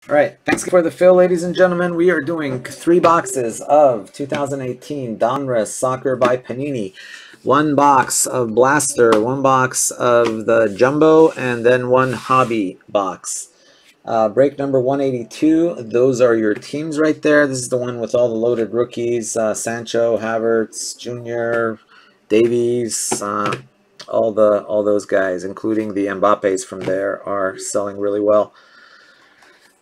All right, thanks for the fill, ladies and gentlemen. We are doing 3 boxes of 2018 Donruss Soccer by Panini. 1 box of Blaster, 1 box of the Jumbo, and then 1 hobby box. Break number 182, those are your teams right there. This is the one with all the loaded rookies, Sancho, Havertz, Jr., Davies, all those guys, including the Mbappes from there, are selling really well.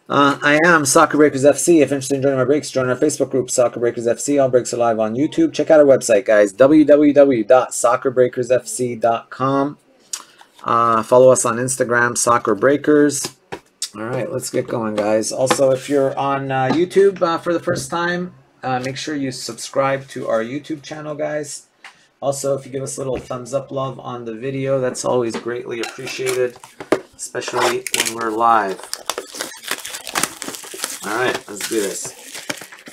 I am Soccer Breakers FC. If interested in joining my breaks, join our Facebook group, Soccer Breakers FC. All breaks are live on YouTube. Check out our website, guys, www.soccerbreakersfc.com. Follow us on Instagram, Soccer Breakers. All right, let's get going, guys. Also, if you're on YouTube for the first time, make sure you subscribe to our YouTube channel, guys. Also, if you give us a little thumbs up love on the video, that's always greatly appreciated, especially when we're live. All right, let's do this.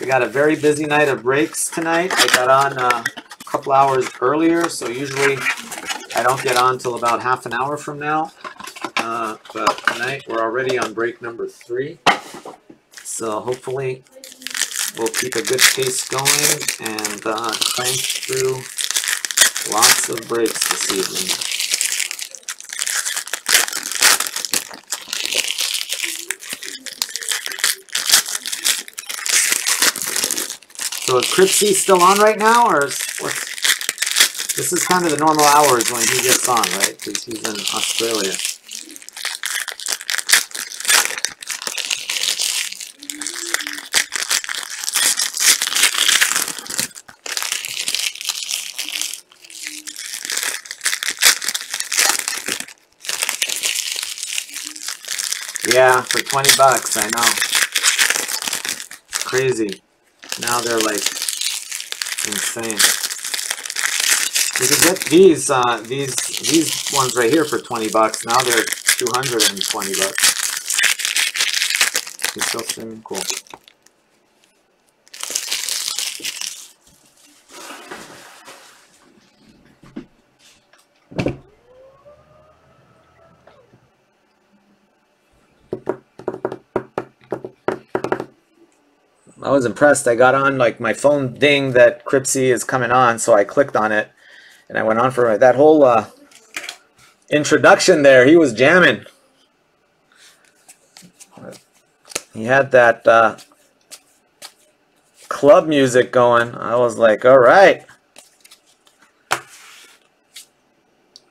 We got a very busy night of breaks tonight. I got on a couple hours earlier, so usually I don't get on till about half an hour from now. But tonight we're already on break number 3. So hopefully we'll keep a good pace going and crank through lots of breaks this evening. So is Cripsy still on right now, or this is kind of the normal hours when he gets on, right? Because he's in Australia. Yeah, for 20 bucks, I know. Crazy. Now they're like insane. You can get these ones right here for 20 bucks. Now they're 220 bucks. It's still streaming, cool. I was impressed. I got on, like, my phone dinged that Cripsy is coming on, so I clicked on it, and I went on for that whole introduction there. He was jamming. He had that club music going. I was like, all right.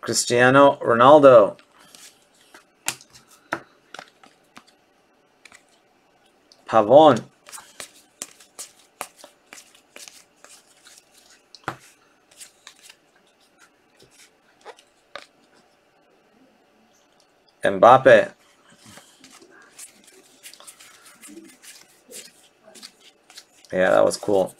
Cristiano Ronaldo. Pavon. Mbappe. Yeah, that was cool.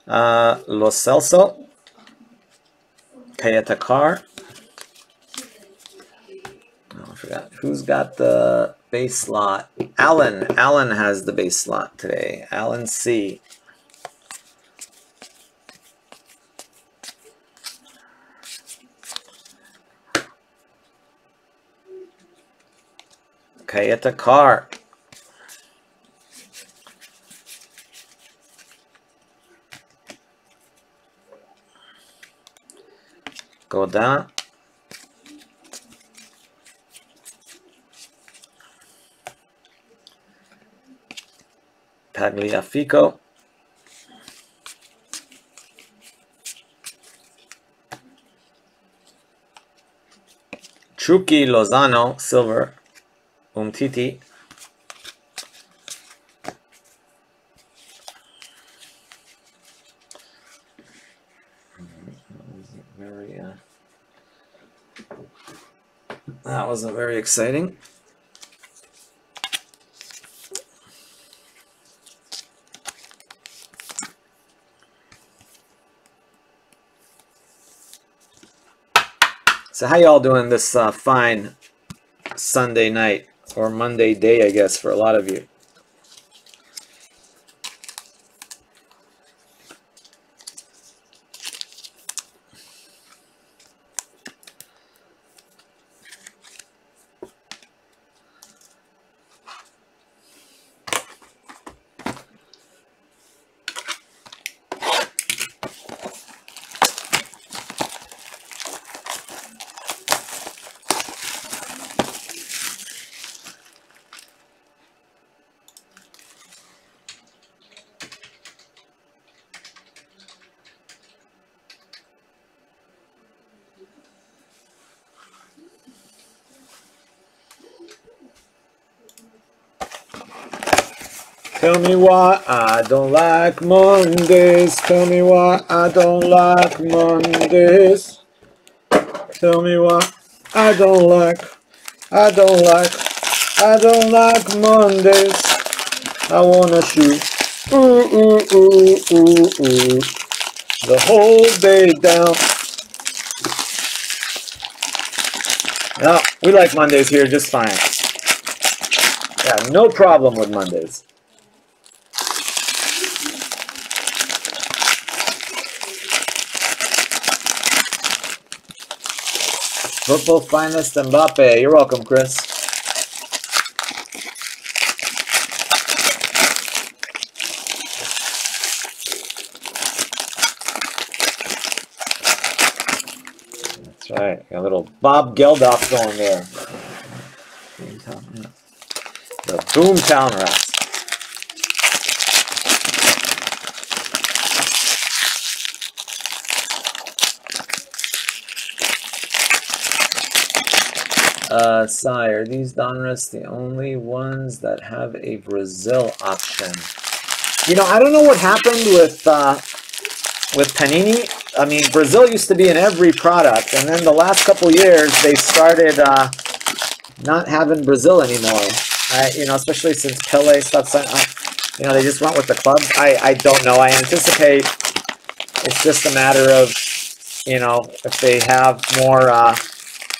Lo Celso. Kayatakar. Oh, I forgot. Who's got the base slot? Alan. Alan has the base slot today. Alan C. Kayatakar. Godin. Tagliafico. Chucky Lozano, silver. Umtiti. That wasn't very exciting. So how y'all doing this fine Sunday night, or Monday day, I guess, for a lot of you? Tell me why I don't like Mondays. Tell me why I don't like Mondays. Tell me why I don't like Mondays. I wanna shoot the whole day down. No, we like Mondays here just fine. Yeah, no problem with Mondays. Football finest Mbappe. You're welcome, Chris. That's right. Got a little Bob Geldof going there. The Boomtown Rats. Sire, these Donruss the only ones that have a Brazil option. You know, I don't know what happened with Panini. I mean, Brazil used to be in every product, and then the last couple years they started not having Brazil anymore. You know, especially since Pele stopped signing. You know, they just went with the clubs. I don't know. I anticipate it's just a matter of, you know, if they have more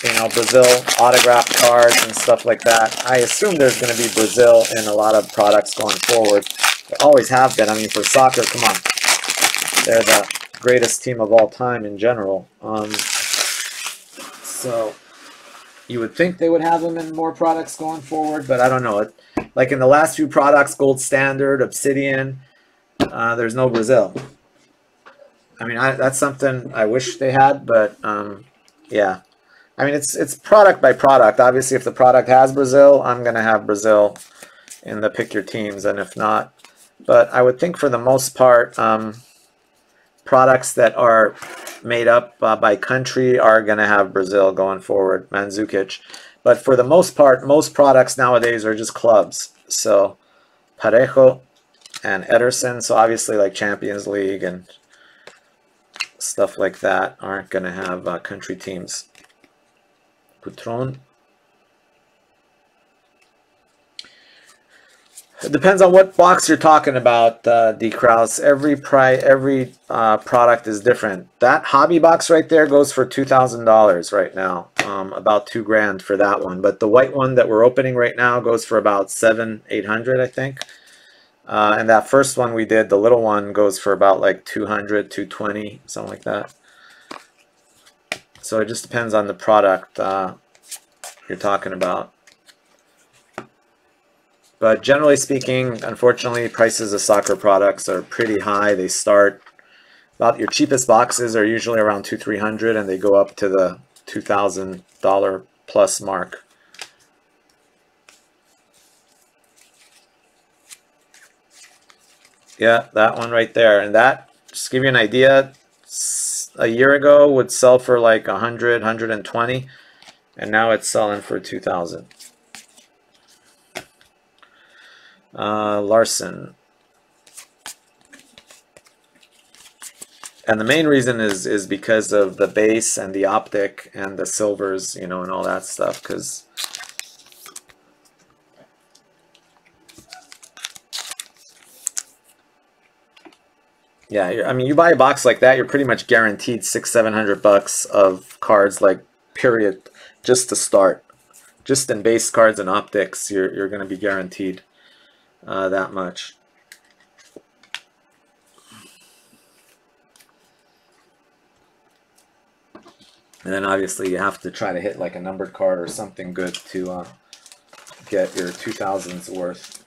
you know, Brazil autographed cards and stuff like that. I assume there's going to be Brazil in a lot of products going forward. They always have been. I mean, for soccer, come on. They're the greatest team of all time in general. So you would think they would have them in more products going forward, but I don't know. Like in the last few products, Gold Standard, Obsidian, there's no Brazil. I mean, that's something I wish they had, but yeah. I mean, it's product by product. Obviously, if the product has Brazil, I'm going to have Brazil in the pick your teams, and if not. But I would think for the most part, products that are made up by country are going to have Brazil going forward, Mandzukic. But for the most part, most products nowadays are just clubs. So Parejo and Ederson, so obviously like Champions League and stuff like that aren't going to have country teams. Putron. It depends on what box you're talking about, D. Kraus. Every product is different. That hobby box right there goes for $2,000 right now. About $2,000 for that one. But the white one that we're opening right now goes for about $700-800, I think. And that first one we did, the little one, goes for about like $200, $220, something like that. So it just depends on the product you're talking about. But generally speaking, unfortunately, prices of soccer products are pretty high. They start about, your cheapest boxes are usually around $200-300, and they go up to the $2,000 plus mark. Yeah, that one right there. And that, just to give you an idea, a year ago would sell for like 100, 120, and now it's selling for 2,000. Larson. And the main reason is because of the base and the optic and the silvers, you know, and all that stuff. Because yeah, I mean, you buy a box like that, you're pretty much guaranteed $600-700 of cards, like period, just to start. Just in base cards and optics, you're going to be guaranteed that much. And then obviously you have to try to hit like a numbered card or something good to get your 2,000s worth.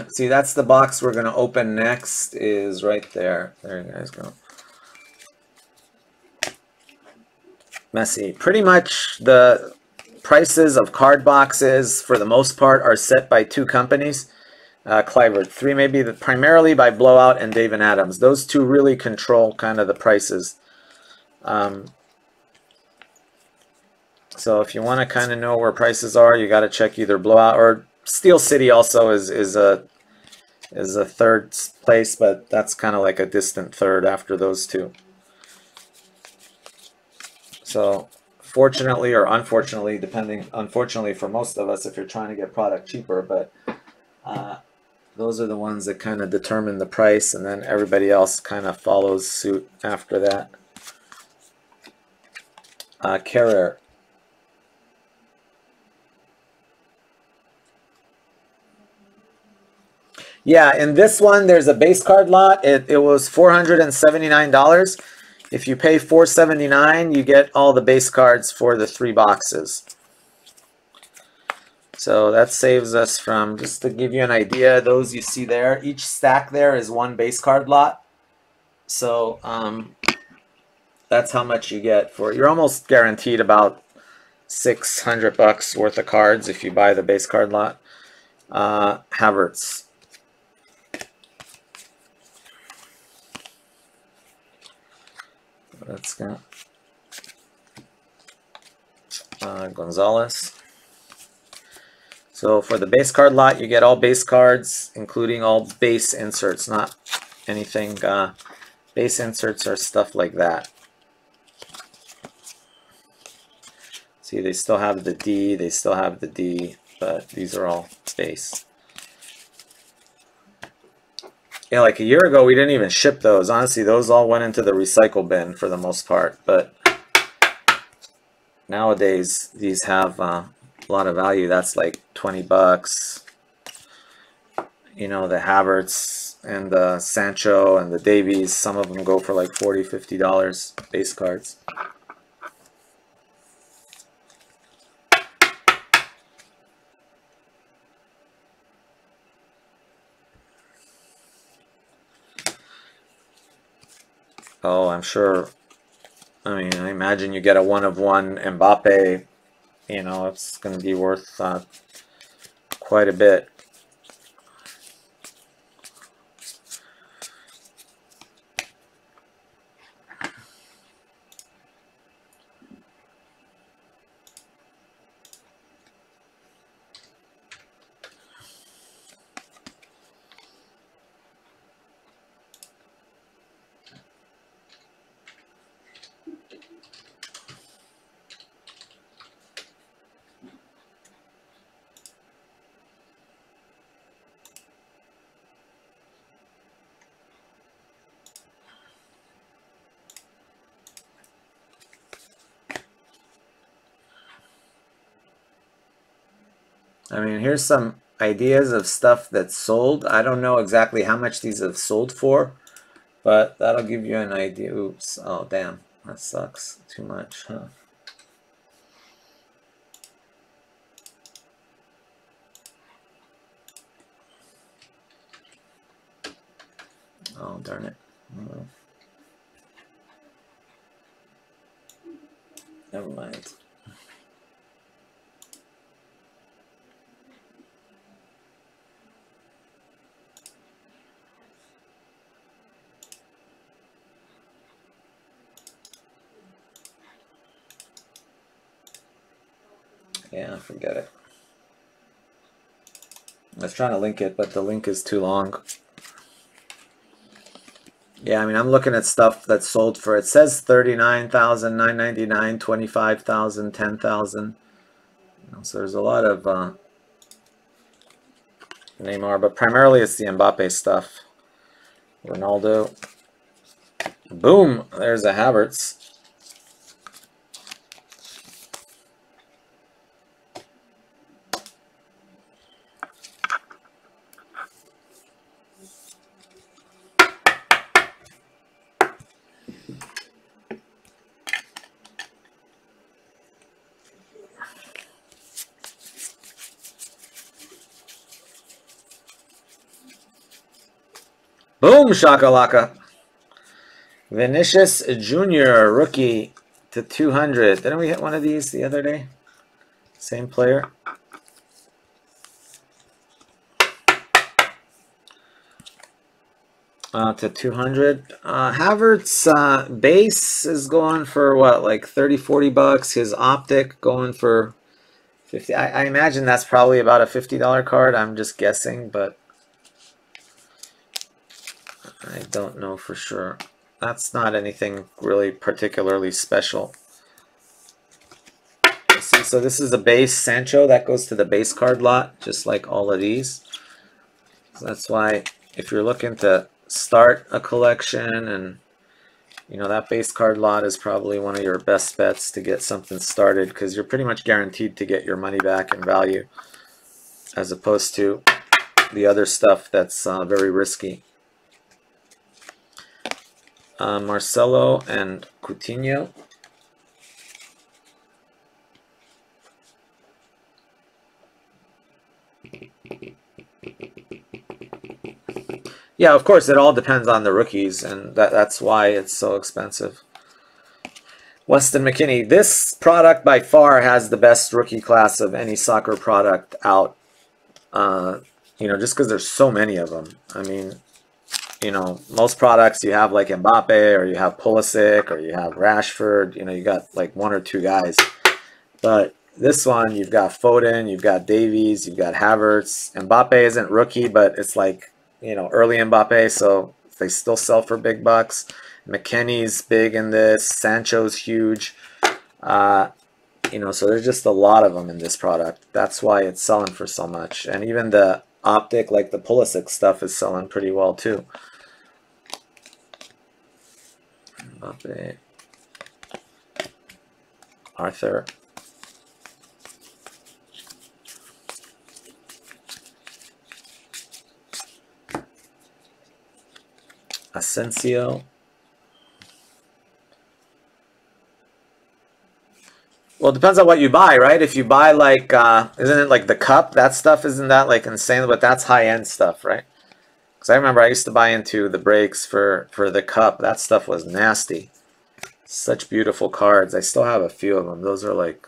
See, that's the box we're going to open next, is right there. There you guys go. Messy. Pretty much the prices of card boxes, for the most part, are set by two companies. Clivert. Three maybe, primarily by Blowout and Dave & Adams. Those two really control kind of the prices. So if you want to kind of know where prices are, you got to check either Blowout or Steel City. Also is a third place, but that's kind of like a distant third after those two. So fortunately or unfortunately, depending, unfortunately for most of us if you're trying to get product cheaper, but those are the ones that kind of determine the price, and then everybody else kind of follows suit after that. Carrier. Yeah, in this one, there's a base card lot. It was $479. If you pay $479, you get all the base cards for the 3 boxes. So that saves us from, just to give you an idea, those you see there, each stack there is 1 base card lot. So that's how much you get for it. You're almost guaranteed about $600 worth of cards if you buy the base card lot. Havertz. That's got Gonzalez. So for the base card lot, you get all base cards, including all base inserts, not anything. Base inserts are stuff like that. See, they still have the D, they still have the D, but these are all base. Yeah, like a year ago, we didn't even ship those. Honestly, those all went into the recycle bin for the most part. But nowadays, these have a lot of value. That's like $20. You know, the Havertz and the Sancho and the Davies, some of them go for like $40, $50 base cards. Oh, I'm sure. I mean, I imagine you get a 1-of-1 Mbappe, you know, it's going to be worth quite a bit. I mean, here's some ideas of stuff that's sold. I don't know exactly how much these have sold for, but that'll give you an idea. Oops. Oh, damn. That sucks. Too much, huh? Oh, darn it. Oh. Never mind. Yeah, forget it. I was trying to link it, but the link is too long. Yeah, I mean, I'm looking at stuff that's sold for, it says $39,999, $25,000, $10,000. So there's a lot of Neymar, but primarily it's the Mbappe stuff. Ronaldo. Boom! There's a Havertz. Boom, shakalaka. Vinicius Jr., rookie to 200. Didn't we hit one of these the other day? Same player. To 200. Havertz base is going for what, like 30, 40 bucks. His optic going for 50. I imagine that's probably about a $50 card. I'm just guessing, but I don't know for sure. That's not anything really particularly special. See, so this is a base Sancho that goes to the base card lot, just like all of these. So that's why if you're looking to start a collection, and you know that base card lot is probably one of your best bets to get something started, because you're pretty much guaranteed to get your money back in value, as opposed to the other stuff that's very risky. Marcelo and Coutinho. Yeah, of course, it all depends on the rookies, and that's why it's so expensive. Weston McKennie. This product by far has the best rookie class of any soccer product out. You know, just because there's so many of them. I mean, you know, most products you have like Mbappe, or you have Pulisic, or you have Rashford. You know, you got like one or two guys. But this one, you've got Foden, you've got Davies, you've got Havertz. Mbappe isn't rookie, but it's like, you know, early Mbappe, so they still sell for big bucks. McKennie's big in this. Sancho's huge. You know, so there's just a lot of them in this product. That's why it's selling for so much. And even the optic, like the Pulisic stuff, is selling pretty well too. Mbappe. Arthur. Asensio. Well, it depends on what you buy, right? If you buy like, isn't it like the cup? That stuff, isn't that like insane? But that's high-end stuff, right? Because I remember I used to buy into the breaks for the cup. That stuff was nasty. Such beautiful cards. I still have a few of them. Those are like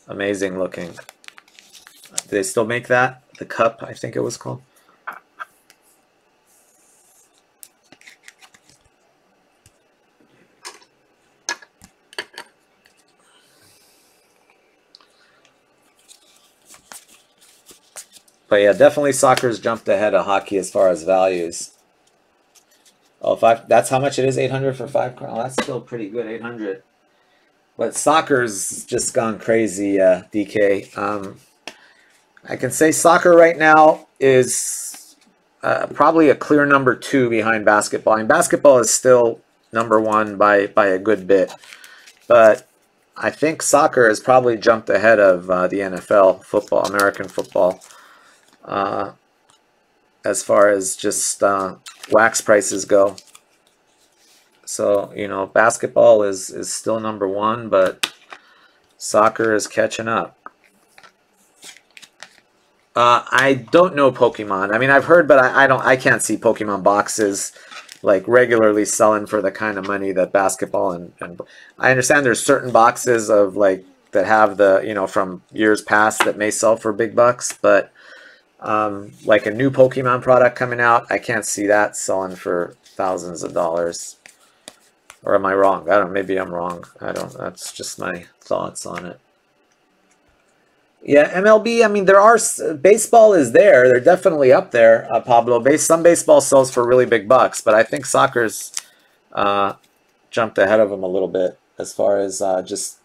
amazing looking. Do they still make that? The cup, I think it was called. But yeah, definitely soccer's jumped ahead of hockey as far as values. Oh, that's how much it is, 800 for 5 cards. Oh, that's still pretty good, 800. But soccer's just gone crazy, DK. I can say soccer right now is probably a clear number 2 behind basketball. And basketball is still number 1 by a good bit. But I think soccer has probably jumped ahead of the NFL, football, American football. As far as just wax prices go. So, you know, basketball is still number 1, but soccer is catching up. I don't know Pokemon. I mean, I've heard, but I can't see Pokemon boxes like regularly selling for the kind of money that basketball and I understand there's certain boxes of like that have the, you know, from years past that may sell for big bucks, but like a new Pokemon product coming out, I can't see that selling for thousands of dollars. Or am I wrong? I don't know. Maybe I'm wrong. I don't. That's just my thoughts on it. Yeah, MLB. I mean, there are baseball is there. They're definitely up there. Pablo. Some baseball sells for really big bucks, but I think soccer's jumped ahead of them a little bit as far as just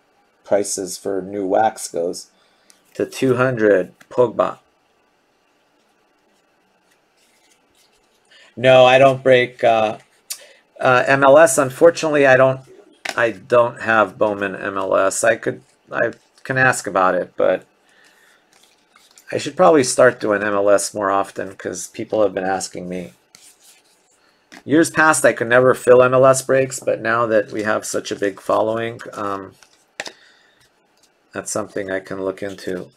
prices for new wax goes. To 200, Pogba. No, I don't break MLS. Unfortunately, I don't have Bowman MLS. I can ask about it, but I should probably start doing MLS more often because people have been asking me. Years past, I could never fill MLS breaks, but now that we have such a big following, that's something I can look into.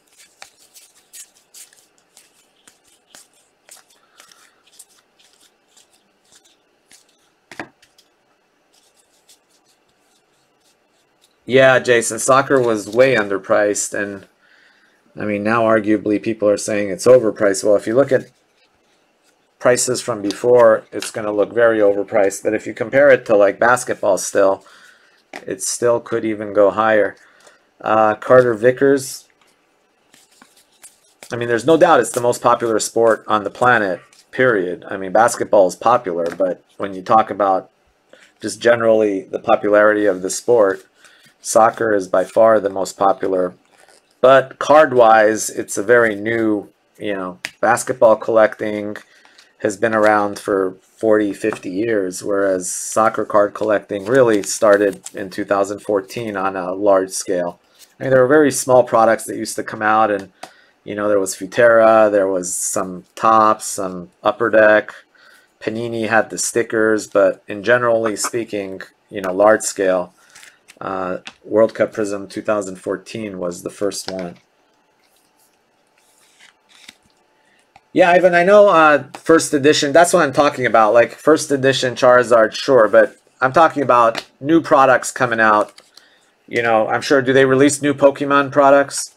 Yeah, Jason, soccer was way underpriced, and I mean now arguably people are saying it's overpriced. Well, if you look at prices from before, it's going to look very overpriced. But if you compare it to like basketball still, it still could even go higher. Carter Vickers. I mean, there's no doubt it's the most popular sport on the planet, period. I mean, basketball is popular, but when you talk about just generally the popularity of the sport, soccer is by far the most popular. But card-wise, it's a very new, basketball collecting has been around for 40, 50 years, whereas soccer card collecting really started in 2014 on a large scale. I mean, there were very small products that used to come out, and there was Futera, there was some Topps, some Upper Deck. Panini had the stickers, but in generally speaking, large scale, World Cup Prism 2014 was the first one. Yeah, Ivan, I know first edition, that's what I'm talking about. Like first edition Charizard, sure, but I'm talking about new products coming out. I'm sure, do they release new Pokemon products?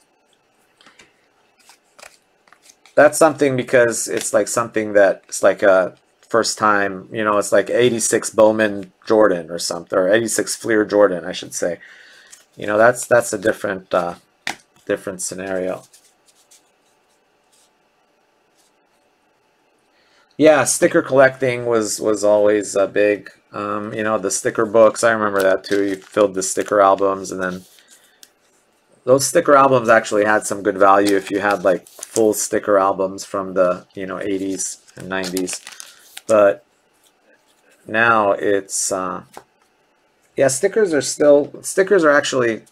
That's something because it's like something that it's like a first time, it's like 86 Bowman Jordan or something, or 86 Fleer Jordan, I should say. That's a different different scenario. Yeah, sticker collecting was always big. The sticker books, I remember that too. You filled the sticker albums, and then those sticker albums actually had some good value if you had like full sticker albums from the 80s and 90s. But now it's yeah, stickers are actually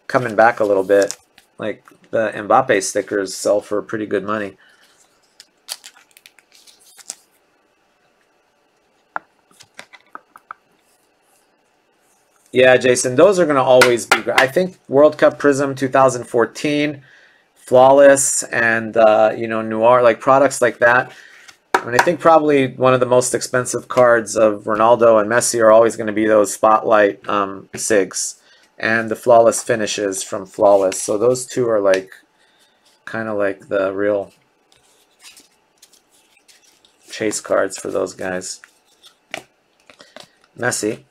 coming back a little bit. Like the Mbappe stickers sell for pretty good money. Yeah, Jason, those are going to always be great. I think World Cup Prism 2014, Flawless, and Noir, like products like that. I mean, I think probably one of the most expensive cards of Ronaldo and Messi are always going to be those Spotlight SIGs and the Flawless finishes from Flawless. So those two are like kind of like the real chase cards for those guys. Messi,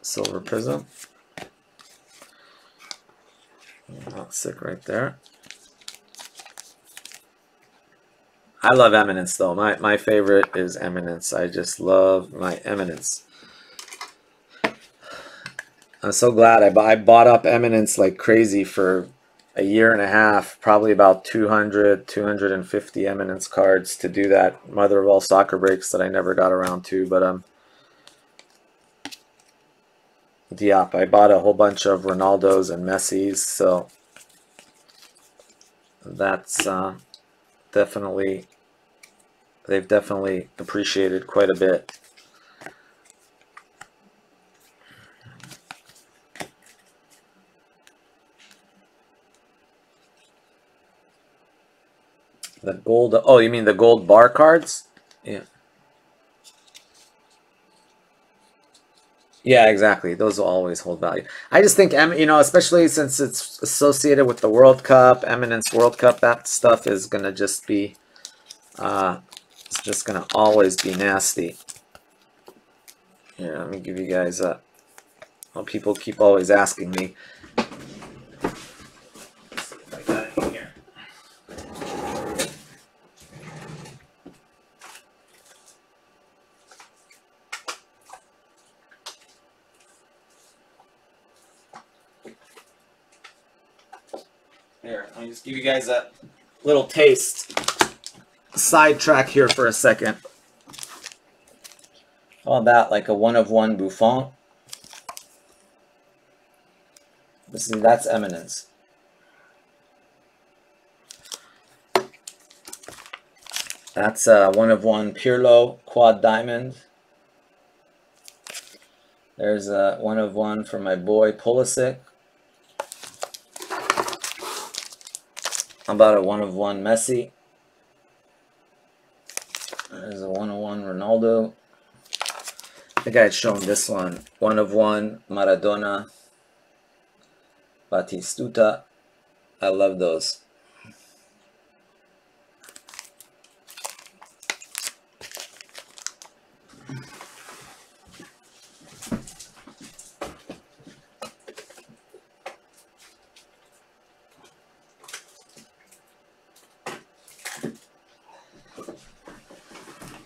Silver Prism. Not sick right there. I love Eminence though. My favorite is Eminence. I just love my Eminence. I'm so glad I bought up Eminence like crazy for a year and a half, probably about 200, 250 Eminence cards to do that mother of all soccer breaks that I never got around to. But Diop, I bought a whole bunch of Ronaldos and Messis, so that's definitely, they've definitely appreciated quite a bit. The gold, oh, you mean the gold bar cards? Yeah. Yeah, exactly. Those will always hold value. I just think, especially since it's associated with the World Cup, Eminence World Cup, that stuff is going to just be, it's just going to always be nasty. Here, let me give you guys a, well, people keep always asking me. Let's see if I got it in here. Here, let me just give you guys a little taste. Sidetrack here for a second. How about that, like a one-of-one Buffon? That's Eminence. That's a one-of-one Pirlo Quad Diamond. There's a one-of-one for my boy Pulisic. How about a one-of-one Messi? There's a one-of-one Ronaldo. I think I had shown this one. 1 of 1, Maradona, Batistuta. I love those.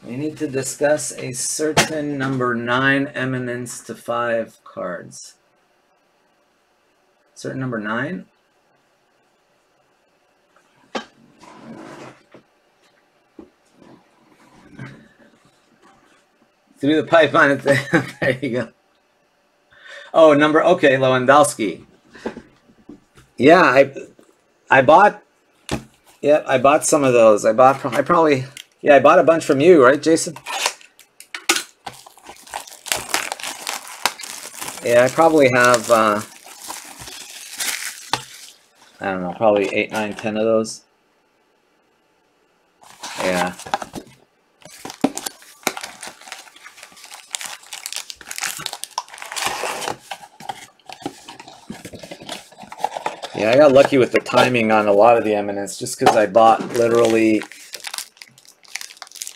We need to discuss a certain number 9 Eminence to 5 cards. Certain number 9? Through the pipeline. There you go. Oh, okay, Lewandowski. Yeah, I bought. Yeah, I bought some of those. I bought a bunch from you, right, Jason? Yeah, I probably have. I don't know, probably 8, 9, 10 of those. Yeah. Yeah, I got lucky with the timing on a lot of the Eminence just because I bought literally,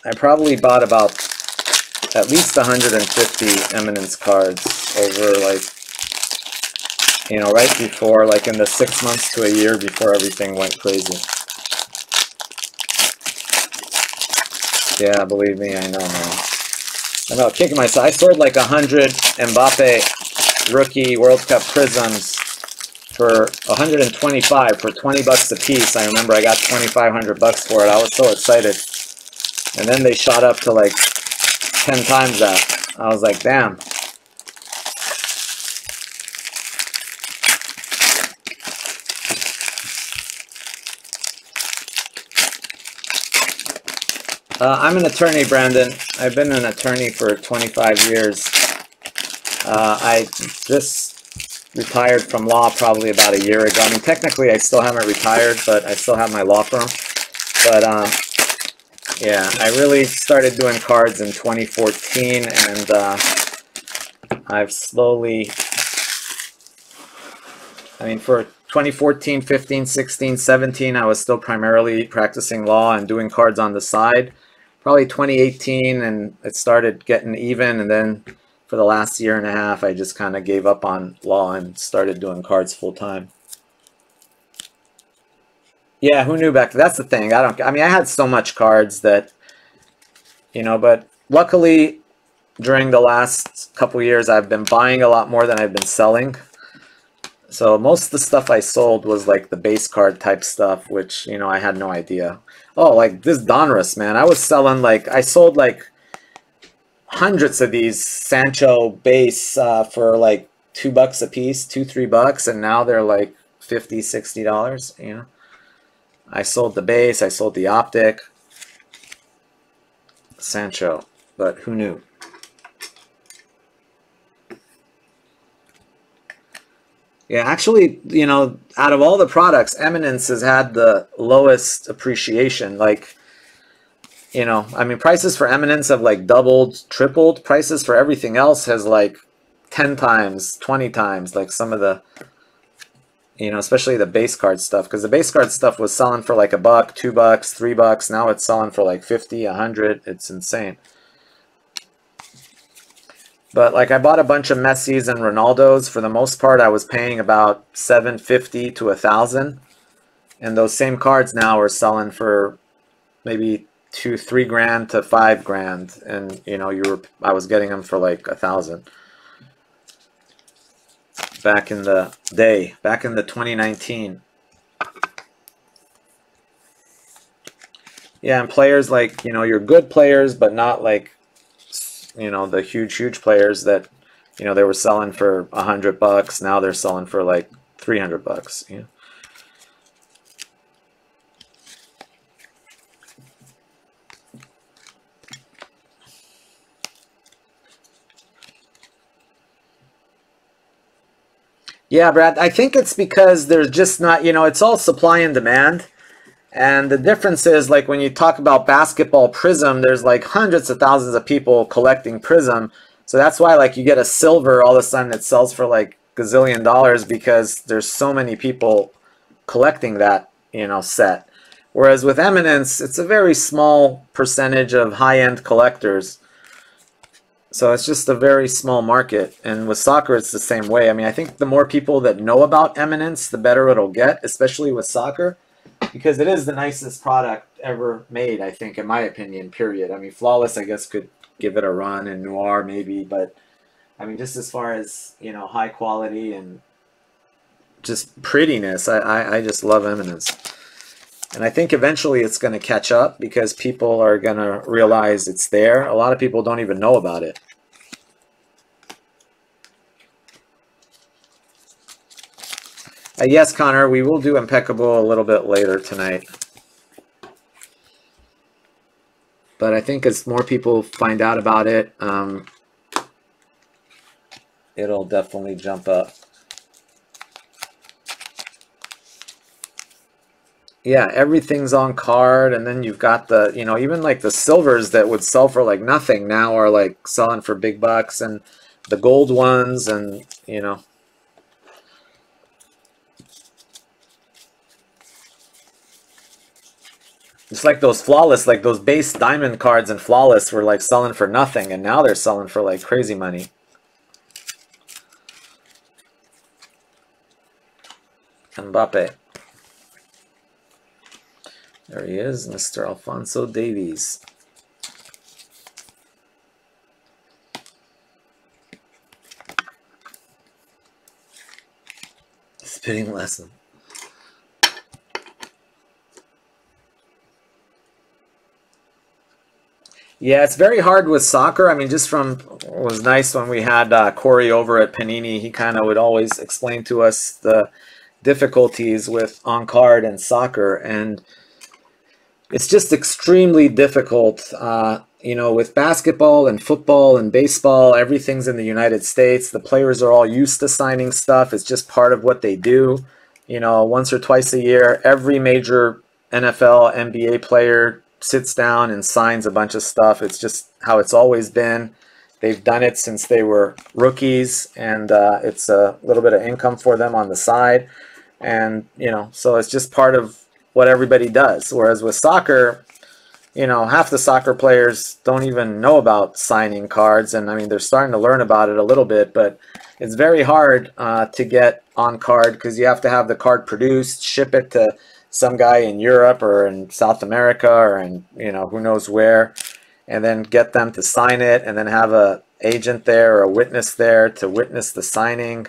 I probably bought about at least 150 Eminence cards over right before, like in the 6 months to a year before everything went crazy. Yeah, believe me, I know, man. I'm not kicking myself. I sold like 100 Mbappe rookie World Cup prisms for 125 for 20 bucks a piece. I remember I got 2,500 bucks for it. I was so excited. And then they shot up to like 10 times that. I was like, damn. I'm an attorney, Brandon. I've been an attorney for 25 years. I just retired from law probably about a year ago. I mean, technically I still haven't retired, but I still have my law firm. But yeah, I really started doing cards in 2014, and I've slowly, I mean, for 2014, 15, 16, 17, I was still primarily practicing law and doing cards on the side. Probably 2018, and it started getting even, and then for the last year and a half, I just kind of gave up on law and started doing cards full time. Yeah, who knew back then? That's the thing. I mean, I had so much cards that, but luckily during the last couple years, I've been buying a lot more than I've been selling. So most of the stuff I sold was like the base card type stuff, which, I had no idea. Oh, like this Donruss, man. I was selling I sold like hundreds of these Sancho base for like $2 a piece, $2-3, and now they're like $50, $60. I sold the base, I sold the optic, Sancho, but who knew? Yeah, actually, out of all the products, Eminence has had the lowest appreciation. I mean, prices for Eminence have like doubled, tripled. Prices for everything else has like 10 times, 20 times, like some of the, especially the base card stuff. Because the base card stuff was selling for like $1, $2, $3. Now it's selling for like 50, 100. It's insane. But like I bought a bunch of Messis and Ronaldos. For the most part, I was paying about $750 to $1,000. And those same cards now are selling for maybe $2-3 grand to $5 grand, and I was getting them for like $1,000 back in the day, back in the 2019. Yeah, and players like you're good players, but not like the huge players that they were selling for $100. Now they're selling for like $300. Yeah, Brad, I think it's because there's just not, it's all supply and demand. And the difference is, like, when you talk about basketball Prism, there's like hundreds of thousands of people collecting Prism. So that's why, like, you get a silver, all of a sudden it sells for like gazillion dollars because there's so many people collecting that, you know, set. Whereas with Eminence, it's a very small percentage of high-end collectors. So it's just a very small market. And with soccer, it's the same way. I mean, I think the more people that know about Eminence, the better it'll get, especially with soccer, because it is the nicest product ever made, I think, in my opinion, period. I mean, Flawless, I guess, could give it a run, and Noir maybe, but I mean, just as far as, you know, high quality and just prettiness, I just love Eminence. And I think eventually it's going to catch up because people are going to realize it's there. A lot of people don't even know about it. Yes, Connor, we will do Impeccable a little bit later tonight. But I think as more people find out about it, it'll definitely jump up. Yeah, everything's on card, and then you've got the, you know, even like the silvers that would sell for like nothing now are like selling for big bucks, and the gold ones, and, you know. It's like those Flawless, like those base diamond cards and Flawless were like selling for nothing, and now they're selling for like crazy money. Mbappe. There he is, Mr. Alphonso Davies. Spitting lesson. Yeah, it's very hard with soccer. I mean, just from, it was nice when we had Corey over at Panini. He kind of would always explain to us the difficulties with on-card and soccer, and it's just extremely difficult. You know, with basketball and football and baseball, everything's in the United States. The players are all used to signing stuff. It's just part of what they do. You know, once or twice a year, every major NFL, NBA player sits down and signs a bunch of stuff. It's just how it's always been. They've done it since they were rookies, and it's a little bit of income for them on the side. And, you know, so it's just part of what everybody does. Whereas with soccer, you know, half the soccer players don't even know about signing cards. And I mean, they're starting to learn about it a little bit, but it's very hard to get on card because you have to have the card produced, ship it to some guy in Europe or in South America or in, you know, who knows where, and then get them to sign it, and then have a agent there or a witness there to witness the signing.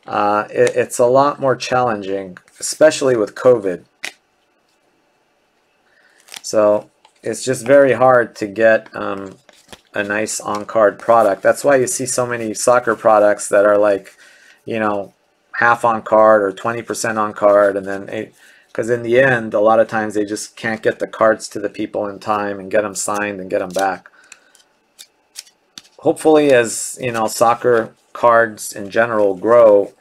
It's a lot more challenging, especially with COVID. So it's just very hard to get a nice on-card product. That's why you see so many soccer products that are like, you know, half on card or 20% on card, and then because in the end, a lot of times they just can't get the cards to the people in time and get them signed and get them back. Hopefully, as you know, soccer cards in general grow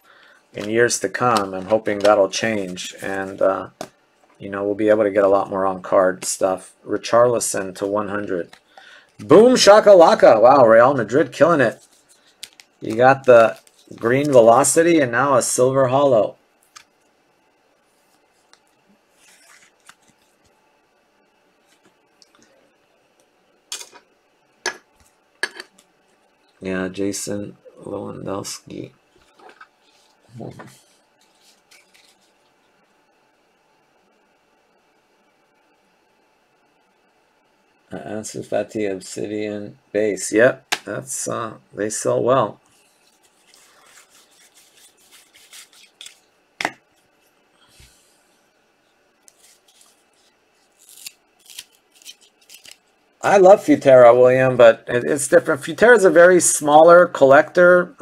in years to come, I'm hoping that'll change, and you know, we'll be able to get a lot more on-card stuff. Richarlison to 100. Boom shakalaka. Wow, Real Madrid killing it. You got the green velocity and now a silver hollow. Yeah, Jason Lewandowski. Ansu Fati Obsidian base. Yep, that's they sell well. I love Futera, William, but it's different. Futera is a very smaller collector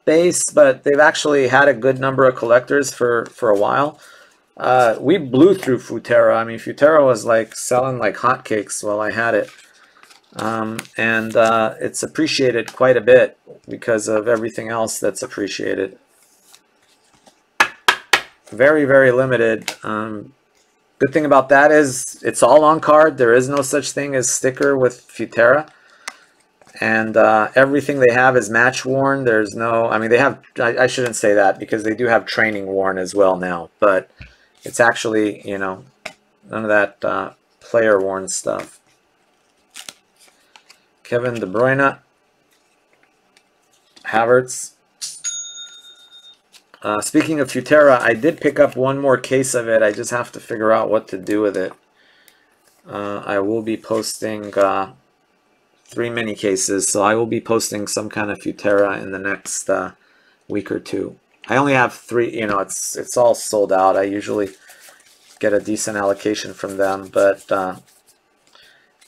base, but they've actually had a good number of collectors for a while. We blew through Futera. I mean, Futera was like selling like hotcakes while I had it. And it's appreciated quite a bit because of everything else that's appreciated. Very, very limited. Good thing about that is it's all on card. There is no such thing as sticker with Futera. And everything they have is match worn. There's no, I mean, they have, I shouldn't say that because they do have training worn as well now, but it's actually, you know, none of that player worn stuff. Kevin De Bruyne, Havertz. Speaking of Futera, I did pick up one more case of it. I just have to figure out what to do with it. I will be posting 3 mini cases, so I will be posting some kind of Futera in the next week or two. I only have 3, you know, it's all sold out. I usually get a decent allocation from them, but I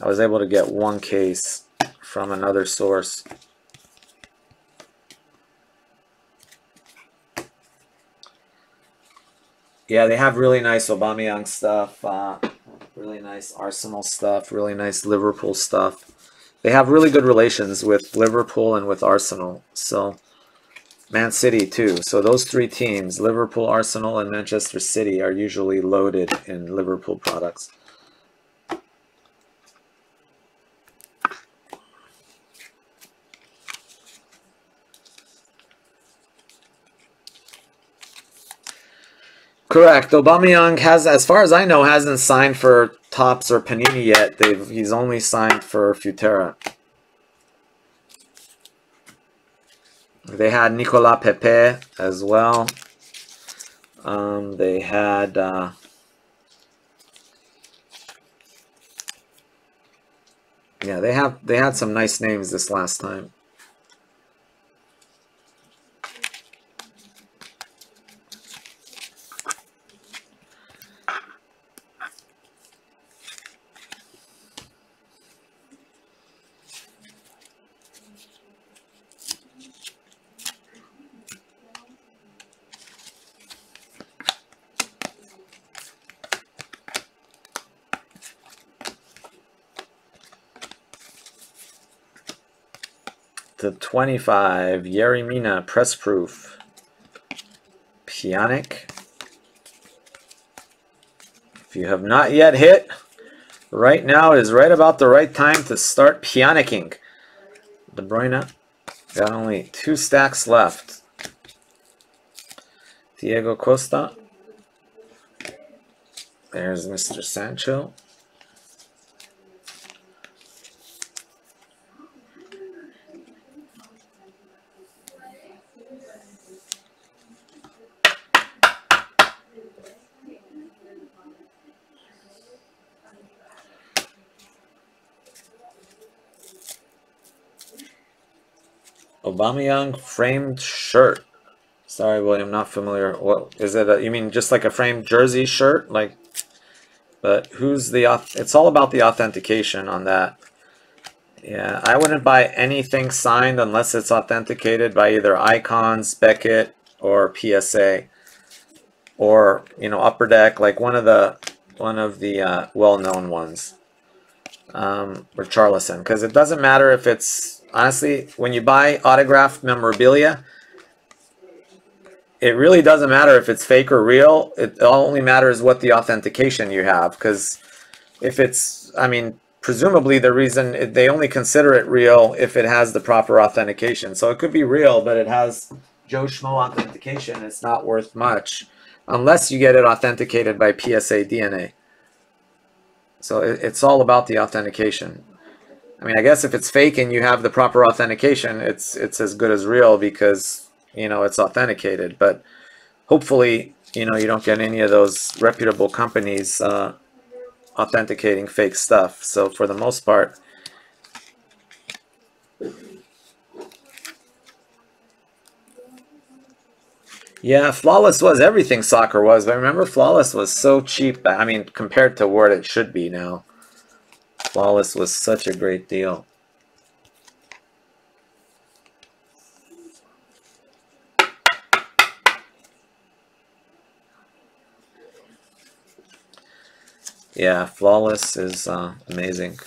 was able to get 1 case from another source. Yeah, they have really nice Aubameyang stuff, really nice Arsenal stuff, really nice Liverpool stuff. They have really good relations with Liverpool and with Arsenal. So Man City too. So those 3 teams, Liverpool, Arsenal, and Manchester City, are usually loaded in Liverpool products. Correct. Aubameyang has, as far as I know, hasn't signed for Topps or Panini yet. He's only signed for Futera. They had Nicolas Pepe as well. They had yeah, they had some nice names this last time. The 25, Yerry Mina, press proof. Pjanic. If you have not yet hit, right now is right about the right time to start Pjanicking. De Bruyne, got only 2 stacks left. Diego Costa. There's Mr. Sancho. Aubameyang framed shirt. Sorry, William, not familiar. What is it? You mean just like a framed jersey shirt? Like, but who's the? It's all about the authentication on that. Yeah, I wouldn't buy anything signed unless it's authenticated by either Icons, Beckett, or PSA, or you know, Upper Deck, like one of the well-known ones, or Charlison, because it doesn't matter if it's. Honestly, when you buy autographed memorabilia, it really doesn't matter if it's fake or real. It only matters what the authentication you have. Because if it's, I mean, presumably the reason they only consider it real if it has the proper authentication. So it could be real, but it has Joe Schmo authentication. It's not worth much unless you get it authenticated by PSA DNA. So it's all about the authentication. I mean, I guess if it's fake and you have the proper authentication, it's as good as real because, you know, it's authenticated. But hopefully, you know, you don't get any of those reputable companies authenticating fake stuff. So for the most part, yeah, Flawless was everything soccer was. But remember, Flawless was so cheap. I mean, compared to what it should be now. Flawless was such a great deal. Yeah, Flawless is amazing.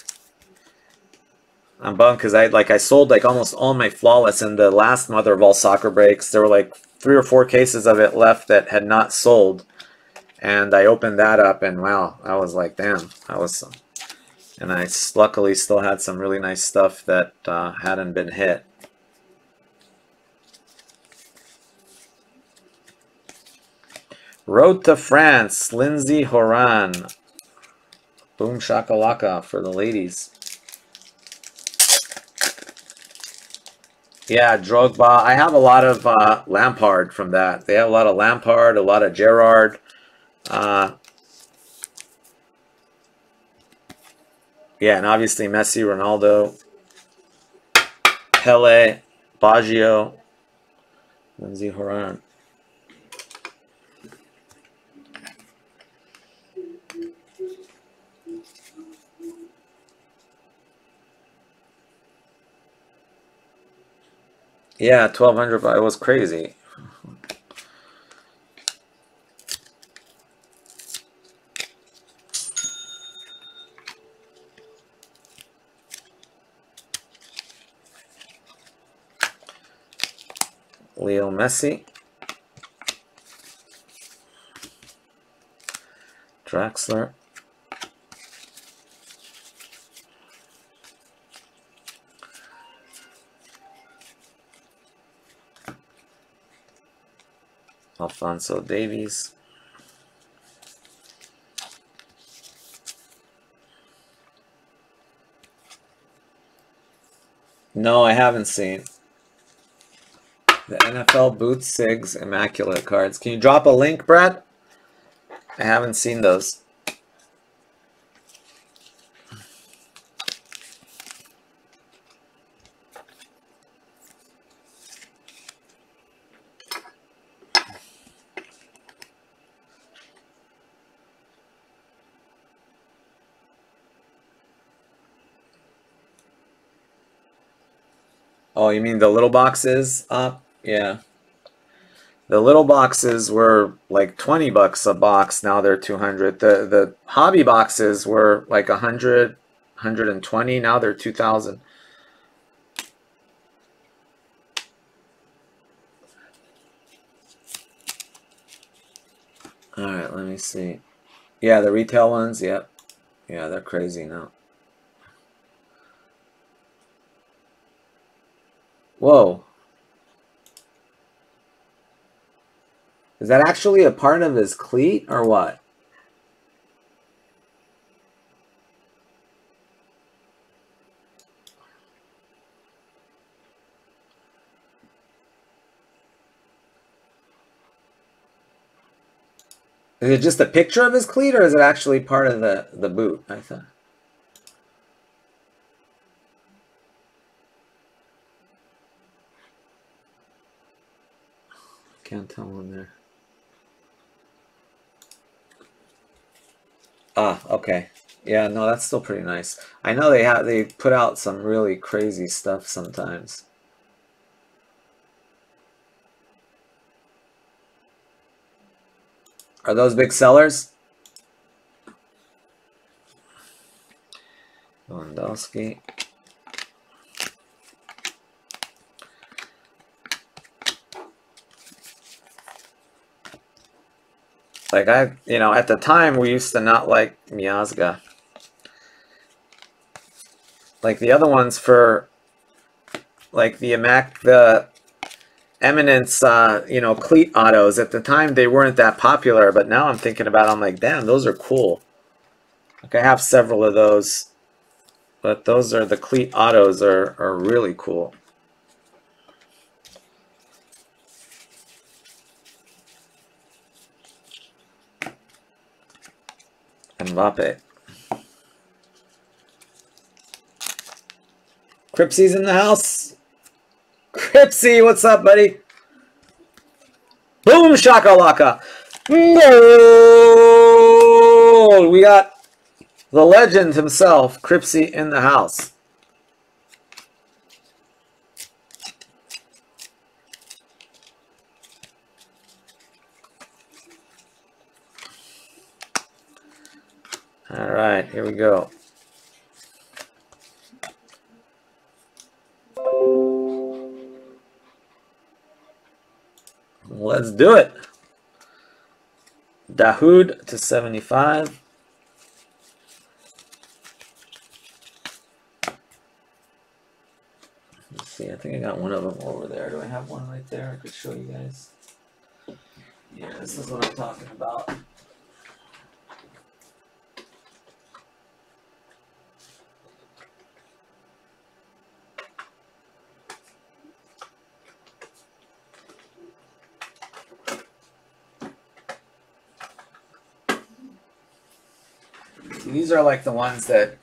I'm bummed because I sold like almost all my Flawless in the last Mother of All Soccer breaks. There were like 3 or 4 cases of it left that had not sold, and I opened that up and wow, I was like, damn, that was And I luckily still had some really nice stuff that hadn't been hit. Road to France, Lindsay Horan. Boom shakalaka for the ladies. Yeah, Drogba. I have a lot of Lampard from that. They have a lot of Lampard, a lot of Gerrard. Yeah, and obviously Messi, Ronaldo, Pele, Baggio, Lindsay Horan. Yeah, 1,200. It was crazy. Leo Messi. Draxler. Alphonso Davies. No, I haven't seen. The NFL Boots Sigs Immaculate cards. Can you drop a link, Brett? I haven't seen those. Oh, you mean the little boxes up? Yeah. The little boxes were like 20 bucks a box. Now they're 200. The hobby boxes were like 100, 120. Now they're 2,000. All right, let me see. Yeah, the retail ones, yep. Yeah, they're crazy now. Whoa. Is that actually a part of his cleat or what? Is it just a picture of his cleat or is it actually part of the boot? I thought. Can't tell on there. Ah, okay. Yeah, no, that's still pretty nice. I know they put out some really crazy stuff sometimes. Are those big sellers? Lewandowski. Like at the time we used to not like Miazga. Like the other ones for like the Eminence, cleat autos. At the time they weren't that popular, but now I'm thinking about it, I'm like, damn, those are cool. Like I have several of those, but those are the cleat autos are really cool. Mbappe. Cripsy's in the house. Cripsy, what's up, buddy? Boom shakalaka. No! We got the legend himself, Cripsy, in the house. All right, here we go. Let's do it. Dahoud to 75. see, I think I got one of them over there. Do I have one right there? I could show you guys. Yeah, this is what I'm talking about. These are like the ones that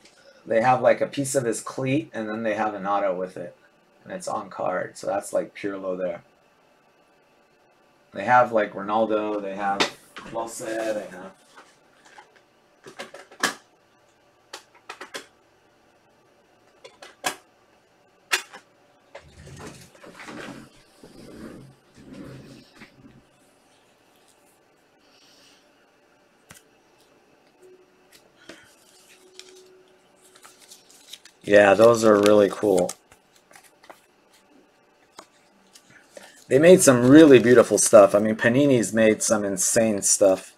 they have like a piece of his cleat and then they have an auto with it. And it's on card. So that's like Pirlo there. They have like Ronaldo, they have Klose, they have... Yeah, those are really cool. They made some really beautiful stuff. I mean, Panini's made some insane stuff.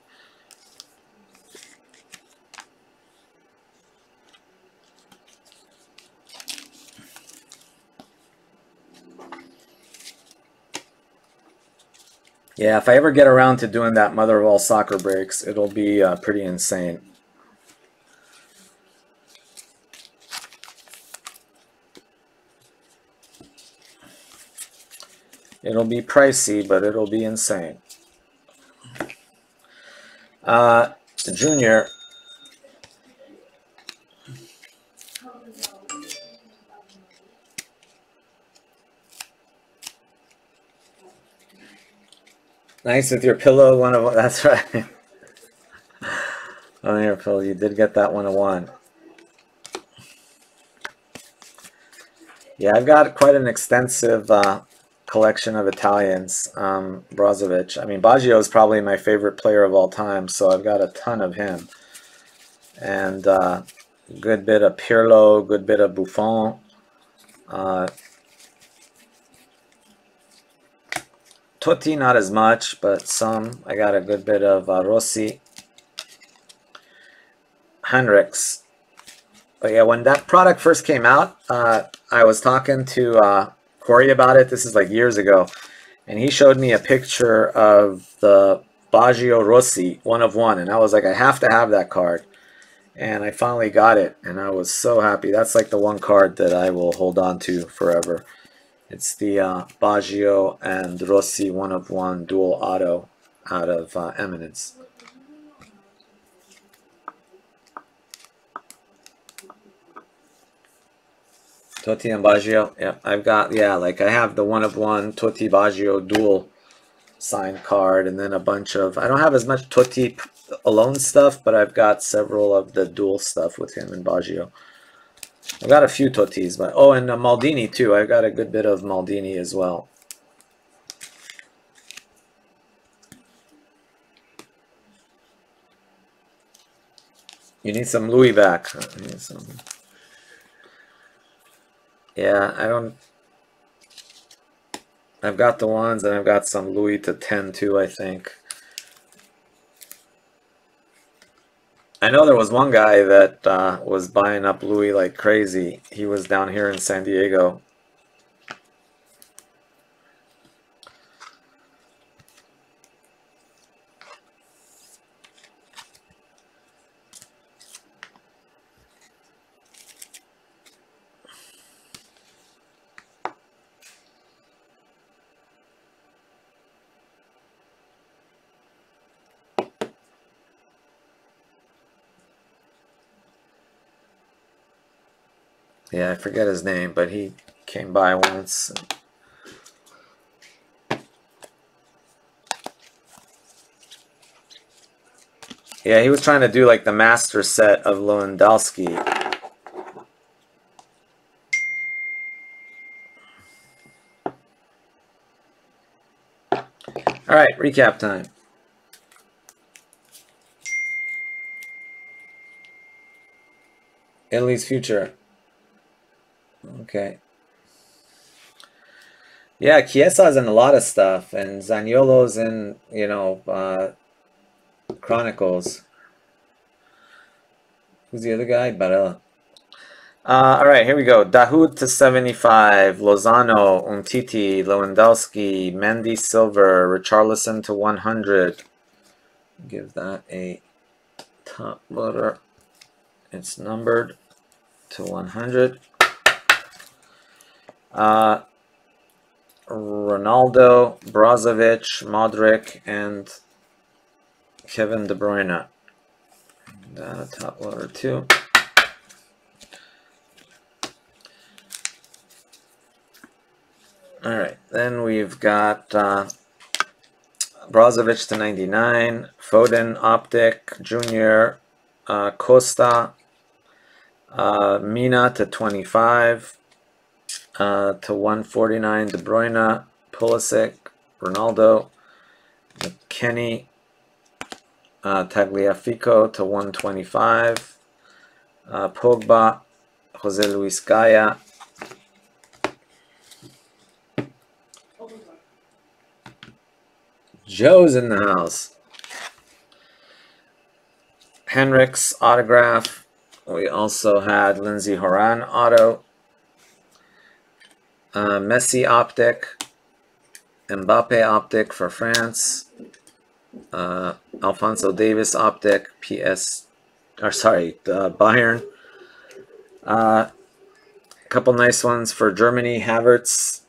Yeah, if I ever get around to doing that Mother of All Soccer breaks, it'll be pretty insane. It'll be pricey, but it'll be insane. The Junior. Nice with your pillow, one of that's right. Oh, your pillow, you did get that 101. Yeah, I've got quite an extensive collection of Italians. Brozovic. I mean, Baggio is probably my favorite player of all time, so I've got a ton of him. And good bit of Pirlo, good bit of Buffon. Totti, not as much, but some. I got a good bit of Rossi. Hendricks. But yeah, when that product first came out, I was talking to Corey about it. This is like years ago. And he showed me a picture of the Baggio Rossi 1 of 1. And I was like, I have to have that card. And I finally got it. And I was so happy. That's like the one card that I will hold on to forever. It's the Baggio and Rossi 1 of 1 dual auto out of Eminence. Totti and Baggio. Yeah, I've got, yeah, like I have the 1 of 1 Totti Baggio dual signed card, and then a bunch of, I don't have as much Totti alone stuff, but I've got several of the dual stuff with him and Baggio. I've got a few Tottis, but oh, and Maldini too. I've got a good bit of Maldini as well. You need some Louis back. I need some. Yeah, I don't. I've got the ones, and I've got some Louis to 10 too, I think. I know there was one guy that was buying up Louis like crazy. He was down here in San Diego. Yeah, I forget his name, but he came by once. Yeah, he was trying to do like the master set of Lewandowski. All right, recap time. Italy's future. Okay. Yeah, Chiesa's in a lot of stuff, and Zaniolo's in, you know, Chronicles. Who's the other guy? Barella. All right, here we go. Dahoud to 75, Lozano, Umtiti, Lewandowski, Mendy Silver, Richarlison to 100. Give that a top loader. It's numbered to 100. Ronaldo, Brozovic, Modric, and Kevin De Bruyne. Top loader too. All right, then we've got Brozovic to 99, Foden Optic, Junior, Costa, Mina to 25, to 149, De Bruyne, Pulisic, Ronaldo, McKennie, Tagliafico to 125, Pogba, Jose Luis Gaya, Joe's in the house. Henrik's autograph. We also had Lindsey Horan auto. Messi optic. Mbappe optic for France. Alphonso Davis optic. Bayern. Couple nice ones for Germany. Havertz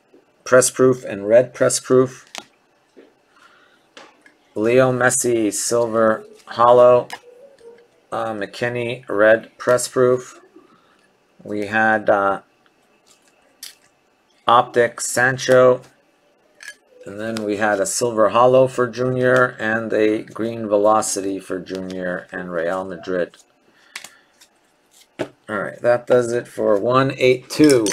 press proof and red press proof. Leo Messi silver hollow. McKennie red press proof. We had optic Sancho, and then we had a silver hollow for Junior and a green velocity for Junior and Real Madrid. All right, that does it for 182.